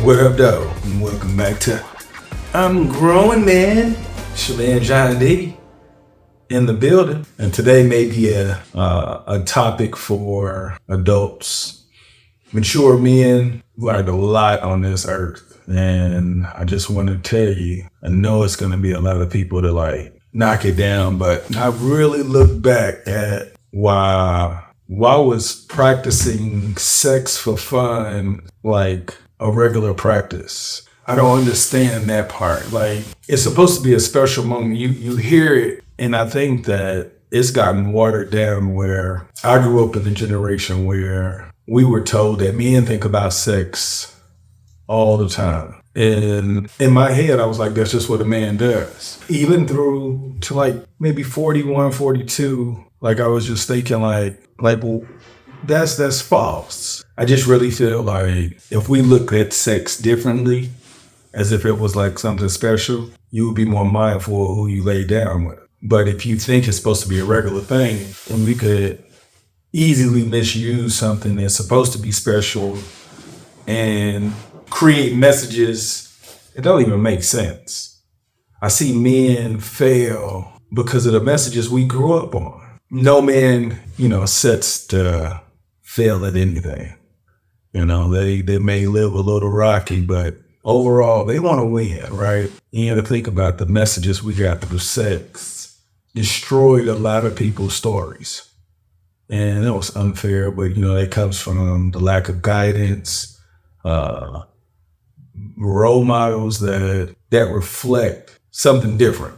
What up, though? And welcome back to I'm Growing Man. It's your man John D in the building, and today may be a topic for adults, mature men who learned a lot on this earth. And I just want to tell you, I know it's going to be a lot of people to like knock it down, but I really look back at why I was practicing sex for fun like a regular practice. I don't understand that part. Like, it's supposed to be a special moment. You hear it, and I think that it's gotten watered down where I grew up in a generation where we were told that men think about sex all the time. And in my head, I was like, that's just what a man does. Even through to like maybe 41, 42, like I was just thinking well, that's false. I just really feel like if we look at sex differently, as if it was like something special, you would be more mindful of who you lay down with. But if you think it's supposed to be a regular thing, then we could easily misuse something that's supposed to be special and create messages that don't even make sense. I see men fail because of the messages we grew up on. No man, sets to fail at anything. They may live a little rocky, but overall, they want to win, right? You have to think about the messages we got through sex destroyed a lot of people's stories. And it was unfair, but, it comes from the lack of guidance, role models that reflect something different.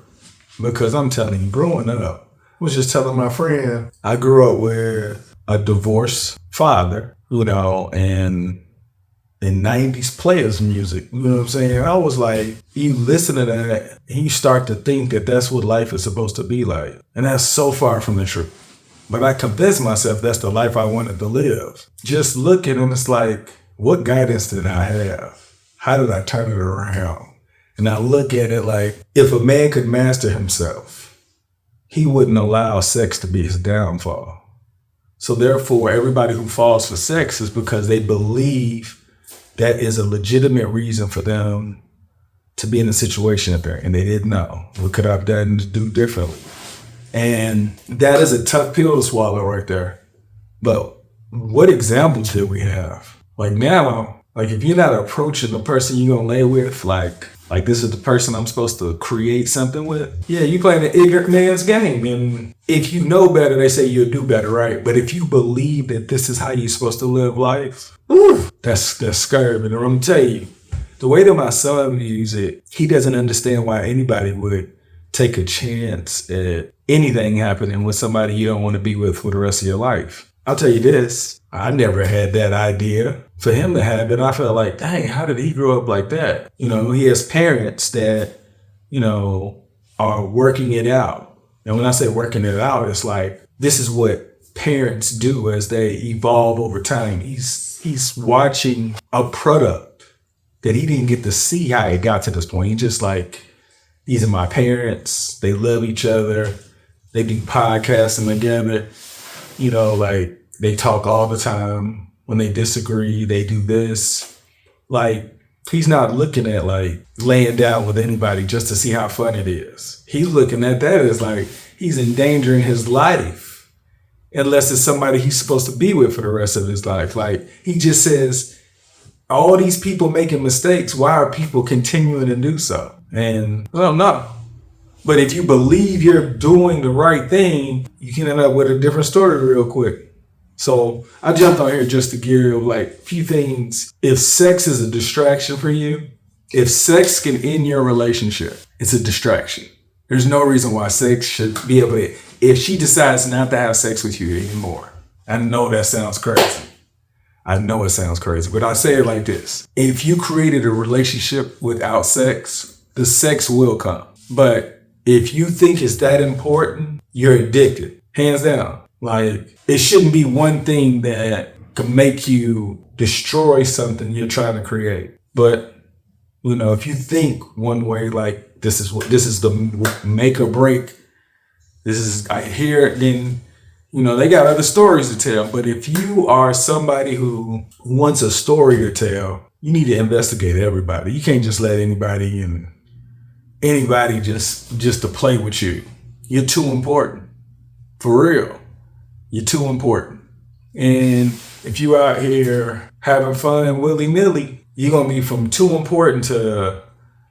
Because I'm telling you, growing up, I was just telling my friend, I grew up with a divorced father, and in 90s players music, you know what I'm saying? I was like, you listen to that, and you start to think that that's what life is supposed to be like. And that's so far from the truth. But I convinced myself that's the life I wanted to live. Just looking, and it's like, what guidance did I have? How did I turn it around? And I look at it like, if a man could master himself, he wouldn't allow sex to be his downfall. So therefore, everybody who falls for sex is because they believe that is a legitimate reason for them to be in a situation that they're in, and they didn't know. What could I have done to do differently? And that is a tough pill to swallow right there. But what examples do we have? Like now, if you're not approaching the person you're gonna lay with, like this is the person I'm supposed to create something with. Yeah, you playing an ignorant man's game. And if you know better, they say you'll do better, right? But if you believe that this is how you're supposed to live life, that's scary. And I'm gonna tell you, the way that my son views it, he doesn't understand why anybody would take a chance at anything happening with somebody you don't want to be with for the rest of your life. I'll tell you this, I never had that idea. For him to have it, I felt like, dang, how did he grow up like that? He has parents that, are working it out. And when I say working it out, it's like, this is what parents do as they evolve over time. He's watching a product that he didn't get to see how it got to this point. He's just like, these are my parents. They love each other. They do podcasting together. They talk all the time. When they disagree, they do this. He's not looking at laying down with anybody just to see how fun it is. He's looking at that as he's endangering his life unless it's somebody he's supposed to be with for the rest of his life. He just says, all these people making mistakes, why are people continuing to do so? And well, no. But if you believe you're doing the right thing, you can end up with a different story real quick. So I jumped on here just to give a few things. If sex is a distraction for you, if sex can end your relationship, it's a distraction. There's no reason why sex should be able to, if she decides not to have sex with you anymore. I know that sounds crazy. I know it sounds crazy, but I say it like this. If you created a relationship without sex, the sex will come. But if you think it's that important, you're addicted, hands down. It shouldn't be one thing that can make you destroy something you're trying to create. But, if you think one way, this is the make or break, I hear it, then, they got other stories to tell. But if you are somebody who wants a story to tell, you need to investigate everybody. You can't just let anybody just to play with you. You're too important. For real. You're too important. And if you out here having fun willy-nilly, you're going to be from too important to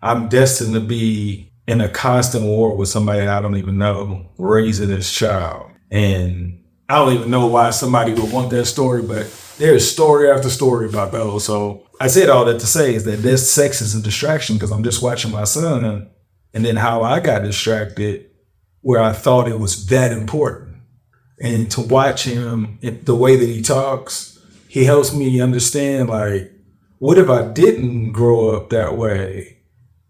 I'm destined to be in a constant war with somebody I don't even know, raising this child. And I don't even know why somebody would want that story, but there's story after story about those. So I said all that to say is that this sex is a distraction because I'm just watching my son and then how I got distracted where I thought it was that important. And to watch him, the way that he talks, he helps me understand, like, what if I didn't grow up that way?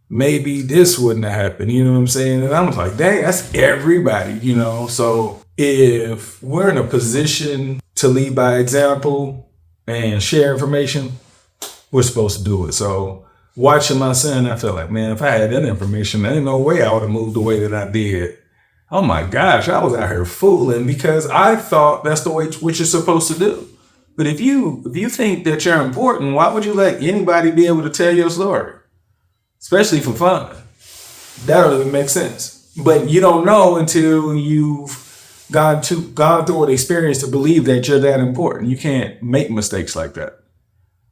Maybe this wouldn't have happened, you know what I'm saying? And I was like, dang, that's everybody, you know? So if we're in a position to lead by example and share information, we're supposed to do it. So watching my son, I feel like, man, if I had that information, there ain't no way I would have moved the way that I did. Oh my gosh, I was out here fooling because I thought that's the way what you're supposed to do. But if you think that you're important, why would you let anybody be able to tell your story? Especially for fun. That don't even make sense. But you don't know until you've gone through an experience to believe that you're that important. You can't make mistakes like that.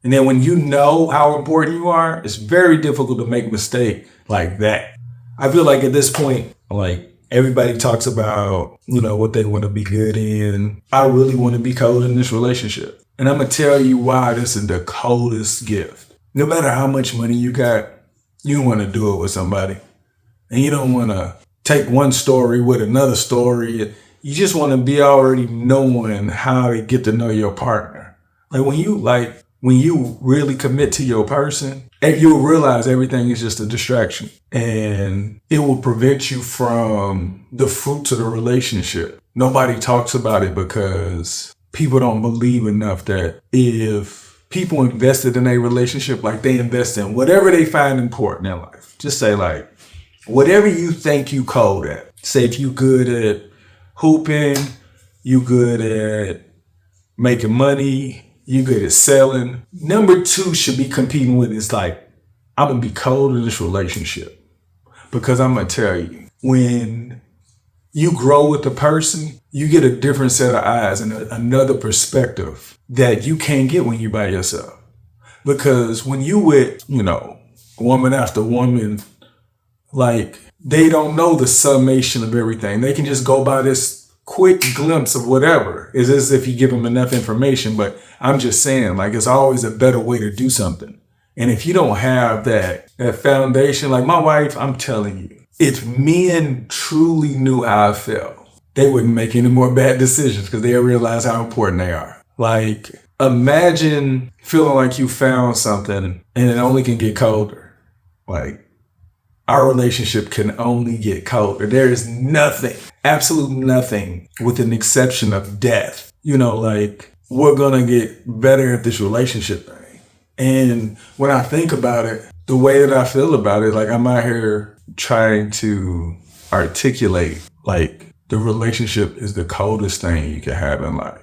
And then when you know how important you are, it's very difficult to make a mistake like that. I feel like at this point, like everybody talks about, you know, what they want to be good in. I really want to be cold in this relationship. And I'm going to tell you why this is the coldest gift. No matter how much money you got, you want to do it with somebody. And you don't want to take one story with another story. You just want to be already knowing how to get to know your partner. When you really commit to your person, you'll realize everything is just a distraction. And it will prevent you from the fruits of the relationship. Nobody talks about it because people don't believe enough that if people invested in a relationship, like they invest in whatever they find important in life. Just say like, whatever you think you cold at. Say if you good at hooping, you good at making money, you good at selling. Number 2 should be competing with is like, I'm going to be cold in this relationship. Because I'm going to tell you, when you grow with the person, you get a different set of eyes and another perspective that you can't get when you're by yourself. Because when you with, you know, woman after woman, like they don't know the summation of everything. They can just go by this quick glimpse of whatever. It's as if you give them enough information, but I'm just saying, like, it's always a better way to do something. And if you don't have that foundation, like my wife, I'm telling you, if men truly knew how I felt, they wouldn't make any more bad decisions because they'll realize how important they are. Like, imagine feeling like you found something and it only can get colder. Like, our relationship can only get colder. There is nothing, absolute nothing, with an exception of death. You know, like, we're going to get better at this relationship thing. And when I think about it, the way that I feel about it, like I'm out here trying to articulate, like, the relationship is the coldest thing you can have in life.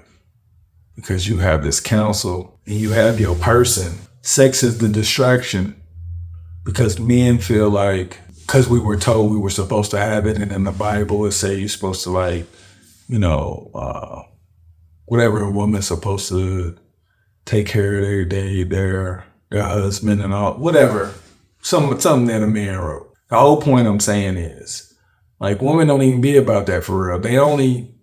Because you have this counsel and you have your person. Sex is the distraction because men feel like, because we were told we were supposed to have it, and in the Bible it say you're supposed to, like, you know, whatever a woman's supposed to take care of their husband and all, whatever, something that a man wrote. The whole point I'm saying is, like, women don't even be about that for real. They only,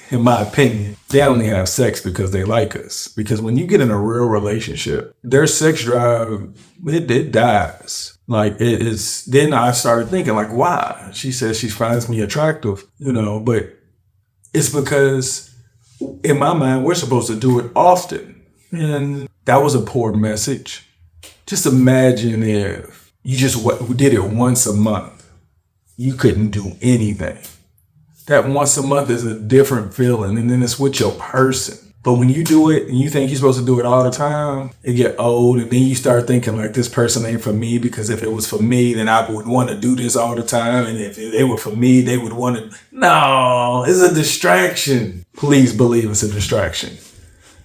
in my opinion, they only have sex because they like us. Because when you get in a real relationship, their sex drive, it dies. Like, it is. Then I started thinking, like, why? She says she finds me attractive, you know, but it's because in my mind, we're supposed to do it often. And that was a poor message. Just imagine if you just did it once a month. You couldn't do anything. That once a month is a different feeling, and then it's with your person. But when you do it and you think you're supposed to do it all the time, it get old, and then you start thinking like, this person ain't for me, because if it was for me, then I would want to do this all the time. And if they were for me, they would want to. No, it's a distraction. Please believe it's a distraction.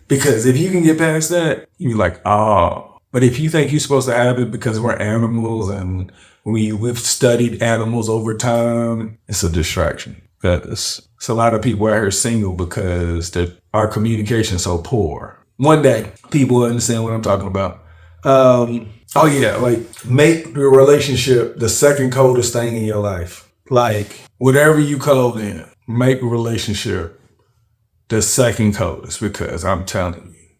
Because if you can get past that, you're like, oh, But if you think you're supposed to have it because we're animals and we've studied animals over time, it's a distraction. Because it's a lot of people out here single because our communication is so poor. One day, people will understand what I'm talking about. Oh yeah, like make your relationship the second coldest thing in your life. Like whatever you cold in, make a relationship the second coldest, because I'm telling you,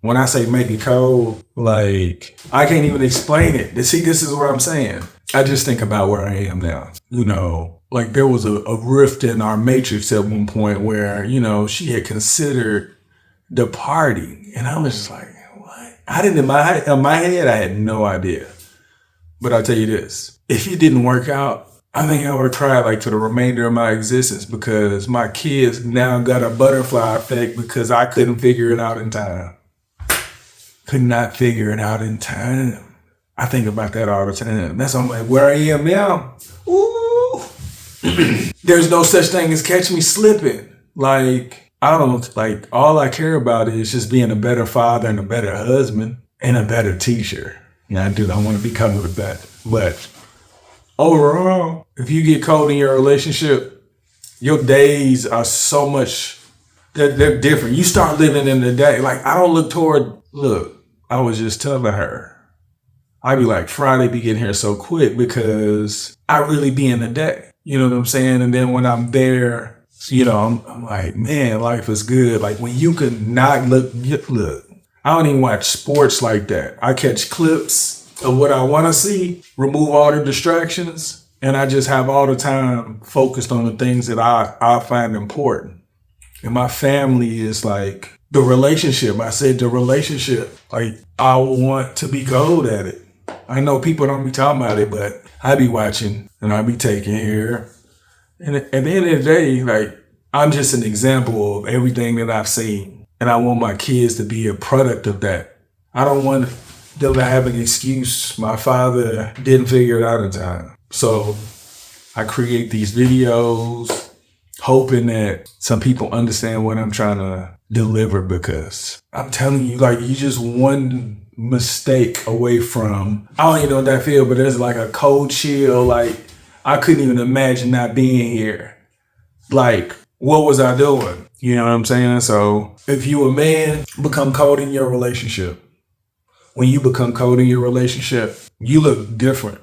when I say make it cold, like I can't even explain it. See, this is what I'm saying. I just think about where I am now. You know, like there was a rift in our matrix at one point where, you know, she had considered departing. And I was just like, what? I didn't, in my head, I had no idea. But I'll tell you this, if it didn't work out, I think I would cry like for the remainder of my existence, because my kids now got a butterfly effect because I couldn't figure it out in time. Could not figure it out in time. I think about that all the time. That's why I'm like, where I am now, ooh, there's no such thing as catch me slipping. Like, I don't, like, all I care about is just being a better father and a better husband and a better teacher. Yeah, I want to be covered with that. But overall, if you get cold in your relationship, your days are so much, they're different. You start living in the day. Like, I don't look, I was just telling her, I'd be like, Friday be getting here so quick because I really be in the day. You know what I'm saying? And then when I'm there, you know, I'm like, man, life is good. Like when you can not look, I don't even watch sports like that. I catch clips of what I want to see, remove all the distractions, and I just have all the time focused on the things that I find important. And my family is like the relationship. I said the relationship, like I want to be gold at it. I know people don't be talking about it, but I be watching and I be taking here. And at the end of the day, like I'm just an example of everything that I've seen. And I want my kids to be a product of that. I don't want them to have an excuse. My father didn't figure it out in time. So I create these videos hoping that some people understand what I'm trying to deliver, because I'm telling you, like, you just one mistake away from, I don't even know what that feels, but there's like a cold chill. Like, I couldn't even imagine not being here. Like, what was I doing? You know what I'm saying? So if you a man, become cold in your relationship. When you become cold in your relationship, you look different.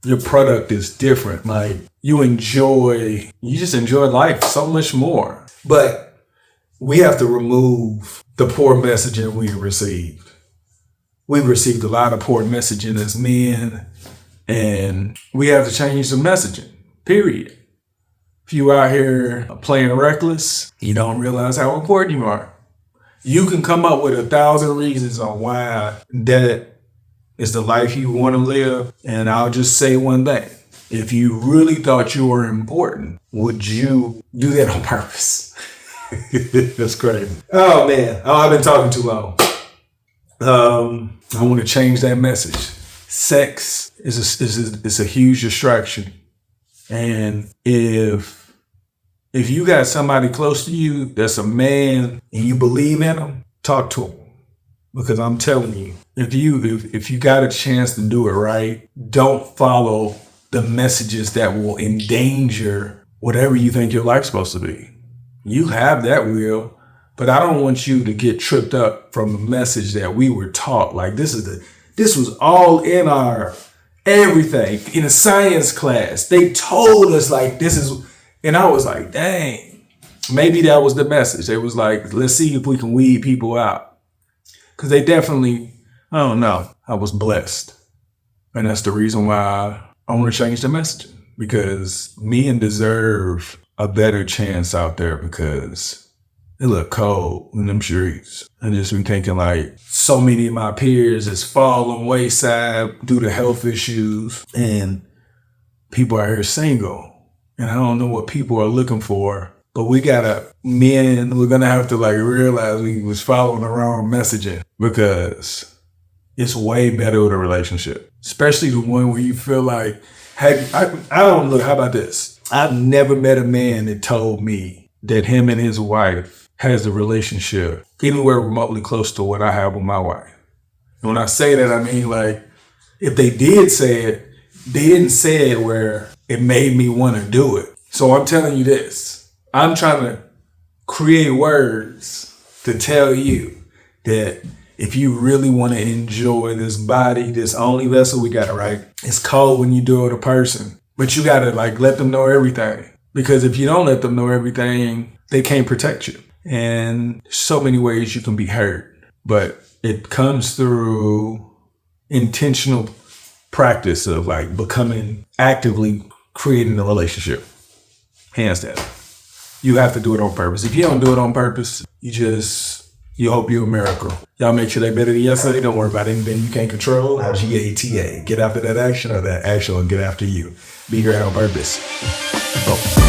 Your product is different. Like you just enjoy life so much more. But we have to remove the poor messaging we received. We've received a lot of poor messaging as men, and we have to change the messaging, period. If you out here playing reckless, you don't realize how important you are. You can come up with 1,000 reasons on why that is the life you want to live. And I'll just say one thing. If you really thought you were important, would you do that on purpose? That's crazy. Oh, man. Oh, I've been talking too long. I want to change that message. Sex is a huge distraction. And if you got somebody close to you that's a man and you believe in them, talk to them. Because I'm telling you, if you got a chance to do it right, don't follow the messages that will endanger whatever you think your life's supposed to be. You have that will, but I don't want you to get tripped up from the message that we were taught. Like this was all in our everything. In a science class, they told us like this is, and I was like, dang, maybe that was the message. It was like, let's see if we can weed people out. Because they definitely, I don't know, I was blessed. And that's the reason why I want to change the messaging. Because men deserve a better chance out there, because they look cold in them streets. I just been thinking like so many of my peers is falling wayside due to health issues. And people are here single. And I don't know what people are looking for. But we're going to have to like realize we was following the wrong messaging, because it's way better with a relationship, especially the one where you feel like, hey, I don't look, how about this? I've never met a man that told me that him and his wife has a relationship anywhere remotely close to what I have with my wife. And when I say that, I mean, like, if they did say it, they didn't say it where it made me want to do it. So I'm telling you this. I'm trying to create words to tell you that if you really want to enjoy this body, this only vessel we got, right? It's cold when you do it a person, but you got to like let them know everything. Because if you don't let them know everything, they can't protect you. And so many ways you can be hurt, but it comes through intentional practice of like becoming actively creating a relationship. Hands down. You have to do it on purpose. If you don't do it on purpose, you hope you're a miracle. Y'all make sure they're better than yesterday. Don't worry about anything you can't control. GATA. Get after that action, or that action will get after you. Be great on purpose. Boom.